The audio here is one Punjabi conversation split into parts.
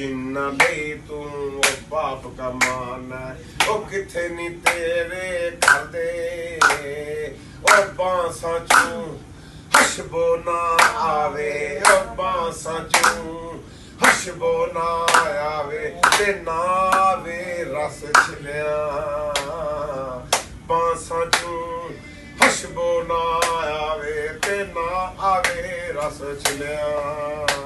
ਜਿੰਨਾ ਲਈ ਤੂੰ ਬਾਪ ਕਾ ਮਾਨ ਹੈ ਉਹ ਕਿੱਥੇ ਨੀ ਤੇਰੇ ਕਰਦੇ ਉਹ ਬਾਂਸਾਂ ਚੋਂ ਹਸ਼ਬੋ ਨਾ ਆਵੇ ਉਹ ਬਾਂਸਾਂ ਚੋਂ ਹਸ਼ਬੋ ਨਾ ਆਵੇ ਤੇ ਨਾ ਆਵੇ ਰਸ ਛਿਲਿਆ ਬਾਂਸਾਂ ਚੋਂ ਹਸ਼ਬੋ ਨਾ ਆਵੇ ਤੇ ਨਾ ਆਵੇ ਰਸ ਛਿਲਿਆ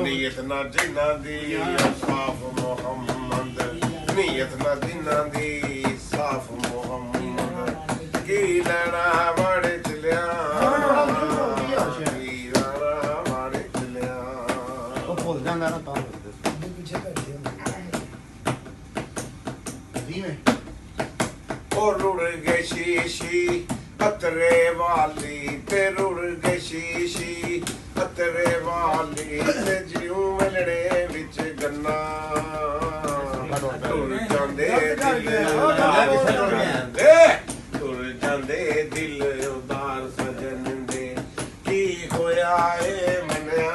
ਨੀਅਤ ਨਾ ਜਿਨ੍ਹਾਂ ਦੀ ਸਾਫ ਮੁਹੰਮਦ ਨੀਅਤ ਨਾ ਜਿਨ੍ਹਾਂ ਦੀ ਸਾਫ ਮੁਹੰਮਦ ਕੀ ਲੈਣਾ ਵੜ ਚਲਿਆ ਕੀ ਲੈਣਾ ਵੜ ਚਲਿਆ ਉਹ ਭੁੱਲ ਜਾਂਦਾ ਨਾ ਤਾਂ ਪਿੱਛੇ ਬੈਠੇ ਧੀਵੇਂ ਉਹ ਰੁੜ ਗਏ ਸ਼ੀਸ਼ੀ ਅਤਰੇ ਵਾਲੀ ਤੇ ਰੁੜ ਗਏ ਸ਼ੀਸ਼ੀ ਅਤਰੇ ਵਾਲੀ ਤੇ ਜਿਉਂ ਮਿਲਣੇ ਵਿੱਚ ਗੰਨਾ ਟੁਰ ਜਾਂਦੇ ਟੁਰ ਜਾਂਦੇ ਦਿਲ ਉਦਾਰ ਸਜਣ ਦੇ ਕੀ ਹੋਇਆ ਏ ਮਨਿਆ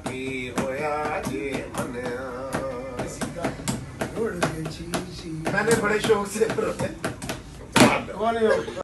ਕੀ ਹੋਇਆ ਜੇ ਮਨਿਆ ਰੋੜ ਗਏ ਚੀਚੀ मैंने बड़े शौक से